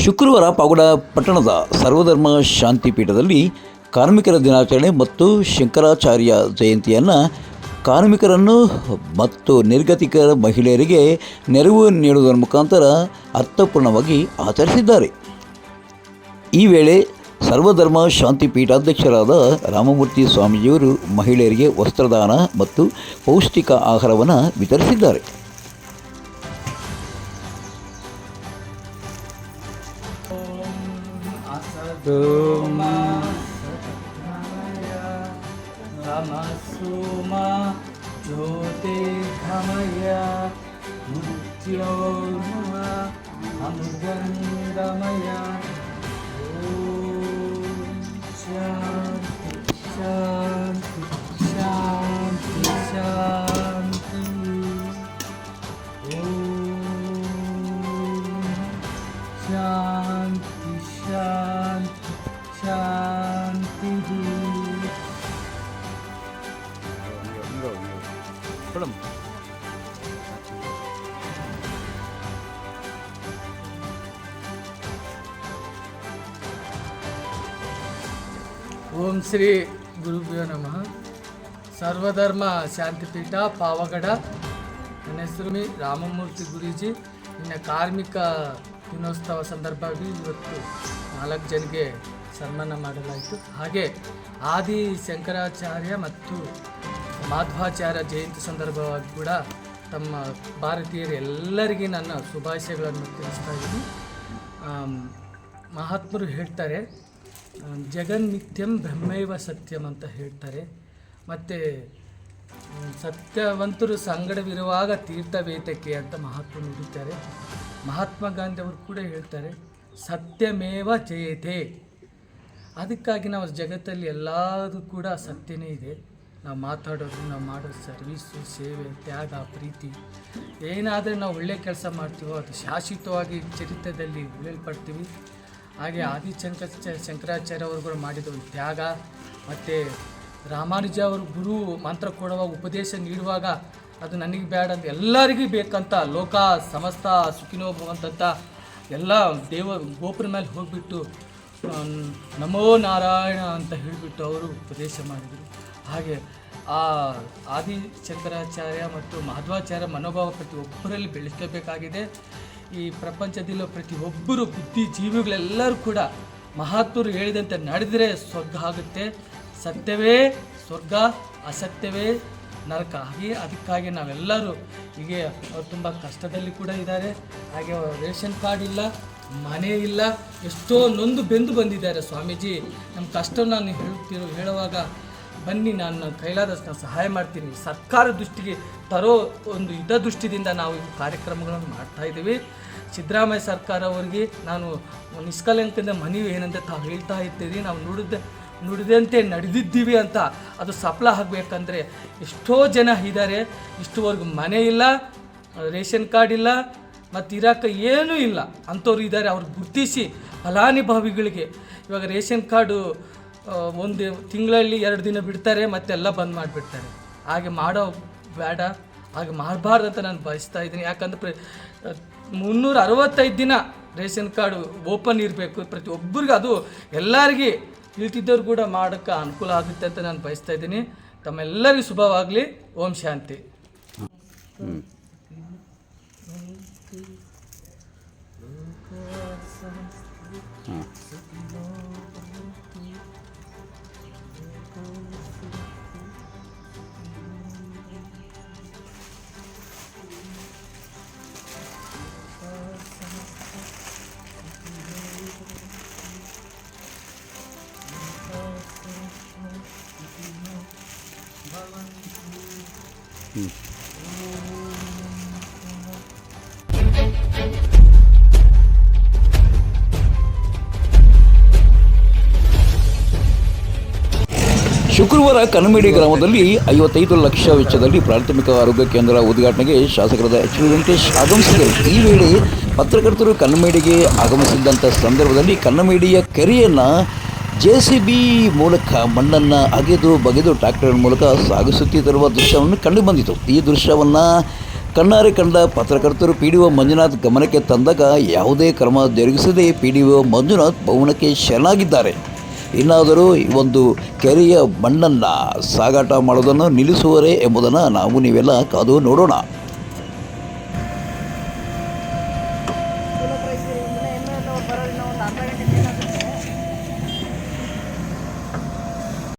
ಶುಕ್ರವಾರ ಪಾವಗಡ ಪಟ್ಟಣದ ಸರ್ವಧರ್ಮ ಶಾಂತಿ ಪೀಠದಲ್ಲಿ ಕಾರ್ಮಿಕರ ದಿನಾಚರಣೆ ಮತ್ತು ಶಂಕರಾಚಾರ್ಯ ಜಯಂತಿಯನ್ನು ಕಾರ್ಮಿಕರನ್ನು ಮತ್ತು ನಿರ್ಗತಿಕ ಮಹಿಳೆಯರಿಗೆ ನೆರವು ನೀಡುವುದರ ಮುಖಾಂತರ ಅರ್ಥಪೂರ್ಣವಾಗಿ ಆಚರಿಸಿದ್ದಾರೆ. ಈ ವೇಳೆ ಸರ್ವಧರ್ಮ ಶಾಂತಿ ಪೀಠಾಧ್ಯಕ್ಷರಾದ ರಾಮಮೂರ್ತಿ ಸ್ವಾಮೀಜಿಯವರು ಮಹಿಳೆಯರಿಗೆ ವಸ್ತ್ರದಾನ ಮತ್ತು ಪೌಷ್ಟಿಕ ಆಹಾರವನ್ನು ವಿತರಿಸಿದ್ದಾರೆ. ತಮಸ್ಸೋಮ ಜ್ಯೋತಿರ್ಗಮಯ ಮೃತ್ಯೋರ್ಮುವ ಅಮೃತಂಗಮಯ. ಓಂ ಶಾಂತಿ ಶಾಂತಿ ಶಾಂತಿ ಶಾಂತಿ. ಓಂ ಶಾಂತಿ ಶಾಂತಿ ಶಾಂತಿ. ಓಂ ಶ್ರೀ ಗುರುಭ್ಯೋ ನಮಃ. ಸರ್ವಧರ್ಮ ಶಾಂತಿಪೀಠ ಪಾವಗಡ. ನನ್ನ ಹೆಸರು ರಾಮಮೂರ್ತಿ ಗುರೂಜಿ. ಇನ್ನು ಕಾರ್ಮಿಕ ದಿನೋತ್ಸವ ಸಂದರ್ಭವಾಗಿ ಇವತ್ತು 4 ಜನಕ್ಕೆ ಸನ್ಮಾನ ಮಾಡಲಾಯಿತು. ಹಾಗೆ ಆದಿ ಶಂಕರಾಚಾರ್ಯ ಮತ್ತು ಮಾಧ್ವಾಚಾರ್ಯ ಜಯಂತಿ ಸಂದರ್ಭವಾಗಿ ಕೂಡ ತಮ್ಮ ಭಾರತೀಯರು ಎಲ್ಲರಿಗೆ ನನ್ನ ಶುಭಾಶಯಗಳನ್ನು ತಿಳಿಸ್ತಾ ಇದ್ದೀನಿ. ಮಹಾತ್ಮರು ಹೇಳ್ತಾರೆ, ಜಗನ್ನಿತ್ಯಂ ಬ್ರಹ್ಮೈವ ಸತ್ಯಂ ಅಂತ ಹೇಳ್ತಾರೆ. ಮತ್ತು ಸತ್ಯವಂತರು ಸಂಗಡವಿರುವಾಗ ತೀರ್ಥವೇತಕ್ಕೆ ಅಂತ ಮಹಾತ್ಮರು ನುಡಿತಾರೆ. ಮಹಾತ್ಮ ಗಾಂಧಿ ಅವರು ಕೂಡ ಹೇಳ್ತಾರೆ, ಸತ್ಯಮೇವ ಜಯತೆ. ಅದಕ್ಕಾಗಿ ನಾವು ಜಗತ್ತಲ್ಲಿ ಎಲ್ಲದೂ ಕೂಡ ಸತ್ಯನೇ ಇದೆ. ನಾವು ಮಾತಾಡೋದು, ನಾವು ಮಾಡೋ ಸರ್ವೀಸು, ಸೇವೆ, ತ್ಯಾಗ, ಪ್ರೀತಿ, ಏನಾದರೂ ನಾವು ಒಳ್ಳೆಯ ಕೆಲಸ ಮಾಡ್ತೀವೋ ಅದು ಶಾಶ್ವತವಾಗಿ ಚರಿತ್ರೆಯಲ್ಲಿ ಉಳಿಯಲ್ಪಡ್ತೀವಿ. ಹಾಗೆ ಆದಿ ಶಂಕರಾಚಾರ್ಯ ಅವರುಗಳು ಮಾಡಿದ ಒಂದು ತ್ಯಾಗ, ಮತ್ತು ರಾಮಾನುಜ ಅವರು ಗುರು ಮಂತ್ರ ಕೊಡುವಾಗ ಉಪದೇಶ ನೀಡುವಾಗ ಅದು ನನಗೆ ಬೇಡ ಅಂತ ಎಲ್ಲರಿಗೂ ಬೇಕಂತ ಲೋಕ ಸಮಸ್ತ ಸುಖಿನೋ ಭವಂತಂತ ಎಲ್ಲ ಗೋಪುರ ಮೇಲೆ ಹೋಗಿಬಿಟ್ಟು ನಮೋ ನಾರಾಯಣ ಅಂತ ಹೇಳಿಬಿಟ್ಟು ಅವರು ಉಪದೇಶ ಮಾಡಿದರು. ಹಾಗೆ ಆ ಆದಿ ಶಂಕರಾಚಾರ್ಯ ಮತ್ತು ಮಾಧ್ವಾಚಾರ್ಯ ಮನೋಭಾವ ಪ್ರತಿಯೊಬ್ಬರಲ್ಲಿ ಬೆಳೆಸಬೇಕಾಗಿದೆ. ಈ ಪ್ರಪಂಚದಲ್ಲಿರೋ ಪ್ರತಿಯೊಬ್ಬರು ಬುದ್ಧಿಜೀವಿಗಳೆಲ್ಲರೂ ಕೂಡ ಮಹಾತ್ಮರು ಹೇಳಿದಂತೆ ನಡೆದರೆ ಸ್ವರ್ಗ ಆಗುತ್ತೆ. ಸತ್ಯವೇ ಸ್ವರ್ಗ, ಅಸತ್ಯವೇ ನರಕ. ಹಾಗೆ ಅದಕ್ಕಾಗಿ ನಾವೆಲ್ಲರೂ ಹೀಗೆ ಅವ್ರು ತುಂಬ ಕಷ್ಟದಲ್ಲಿ ಕೂಡ ಇದ್ದಾರೆ. ಹಾಗೆ ರೇಷನ್ ಕಾರ್ಡ್ ಇಲ್ಲ, ಮನೆ ಇಲ್ಲ, ಎಷ್ಟೋ ನೊಂದು ಬೆಂದು ಬಂದಿದ್ದಾರೆ. ಸ್ವಾಮೀಜಿ ನಮ್ಮ ಕಷ್ಟ ನಾನು ಹೇಳುವಾಗ ಬನ್ನಿ, ನಾನು ಕೈಲಾದಷ್ಟು ಸಹಾಯ ಮಾಡ್ತೀನಿ. ಸರ್ಕಾರ ದೃಷ್ಟಿಗೆ ತರೋ ಒಂದು ಹಿತದೃಷ್ಟಿದಿಂದ ನಾವು ಈ ಕಾರ್ಯಕ್ರಮಗಳನ್ನು ಮಾಡ್ತಾಯಿದ್ದೀವಿ. ಸಿದ್ದರಾಮಯ್ಯ ಸರ್ಕಾರ ಅವರಿಗೆ ನಾನು ನಿಷ್ಕಲಂಕದಿಂದ ಮನವಿ ಏನಂತ ತಾವು ಹೇಳ್ತಾ ಇದ್ದೀರಿ, ನಾವು ನುಡಿದಂತೆ ನಡೆದಿದ್ದೀವಿ ಅಂತ ಅದು ಸಫಲ ಆಗಬೇಕಂದ್ರೆ ಎಷ್ಟೋ ಜನ ಇದ್ದಾರೆ, ಇಷ್ಟುವರೆಗೂ ಮನೆ ಇಲ್ಲ, ರೇಷನ್ ಕಾರ್ಡ್ ಇಲ್ಲ, ಮತ್ತು ಇರೋಕ್ಕೆ ಏನೂ ಇಲ್ಲ ಅಂಥವ್ರು ಇದ್ದಾರೆ. ಅವ್ರು ಗುರುತಿಸಿ ಫಲಾನುಭವಿಗಳಿಗೆ ಇವಾಗ ರೇಷನ್ ಕಾರ್ಡು ಒಂದು ತಿಂಗಳಲ್ಲಿ 2 ದಿನ ಬಿಡ್ತಾರೆ, ಮತ್ತೆಲ್ಲ ಬಂದ್ ಮಾಡಿಬಿಡ್ತಾರೆ. ಹಾಗೆ ಮಾಡೋ ಬೇಡ, ಹಾಗೆ ಮಾಡಬಾರ್ದು ಅಂತ ನಾನು ಬಯಸ್ತಾ ಇದ್ದೀನಿ. ಯಾಕಂದರೆ 365 ದಿನ ರೇಷನ್ ಕಾರ್ಡು ಓಪನ್ ಇರಬೇಕು ಪ್ರತಿಯೊಬ್ಬರಿಗೆ. ಅದು ಎಲ್ಲರಿಗೆ ಇಳ್ತಿದ್ದವ್ರು ಕೂಡ ಮಾಡೋಕ್ಕೆ ಅನುಕೂಲ ಆಗುತ್ತೆ ಅಂತ ನಾನು ಬಯಸ್ತಾ ಇದ್ದೀನಿ. ತಮ್ಮೆಲ್ಲರಿಗೂ ಶುಭವಾಗಲಿ. ಓಂ ಶಾಂತಿ. ಶುಕ್ರವಾರ ಕನ್ನಮೇಡಿ ಗ್ರಾಮದಲ್ಲಿ 55 ಲಕ್ಷ ವೆಚ್ಚದಲ್ಲಿ ಪ್ರಾಥಮಿಕ ಆರೋಗ್ಯ ಕೇಂದ್ರ ಉದ್ಘಾಟನೆಗೆ ಶಾಸಕರಾದ ಎಚ್ ಡಿ ವೆಂಕಟೇಶ್ ಆಗಮಿಸಿದರು. ಈ ವೇಳೆ ಪತ್ರಕರ್ತರು ಕನ್ನಮೇಡಿಗೆ ಆಗಮಿಸಿದ್ದಂಥ ಸಂದರ್ಭದಲ್ಲಿ ಕನ್ನಮೇಡಿಯ ಕೆರೆಯನ್ನು JCB ಮೂಲಕ ಮಣ್ಣನ್ನು ಅಗೆದು ಬಗೆದು ಟ್ರ್ಯಾಕ್ಟರ್ ಮೂಲಕ ಸಾಗಿಸುತ್ತಿರುವ ದೃಶ್ಯವನ್ನು ಕಂಡುಬಂದಿತು. ಈ ದೃಶ್ಯವನ್ನು ಕಣ್ಣಾರೆ ಕಂಡ ಪತ್ರಕರ್ತರು PDO ಮಂಜುನಾಥ್ ಗಮನಕ್ಕೆ ತಂದಾಗ ಯಾವುದೇ ಕ್ರಮ ಜರುಗಿಸದೆ PDO ಮಂಜುನಾಥ್ ಮೌನಕ್ಕೆ ಶರಣಾಗಿದ್ದಾರೆ. ಇನ್ನಾದರೂ ಈ ಒಂದು ಕೆರೆಯ ಮಣ್ಣನ್ನು ಸಾಗಾಟ ಮಾಡೋದನ್ನು ನಿಲ್ಲಿಸುವರೇ ಎಂಬುದನ್ನು ನಾವು ನೀವೆಲ್ಲ ಕಾದು ನೋಡೋಣ.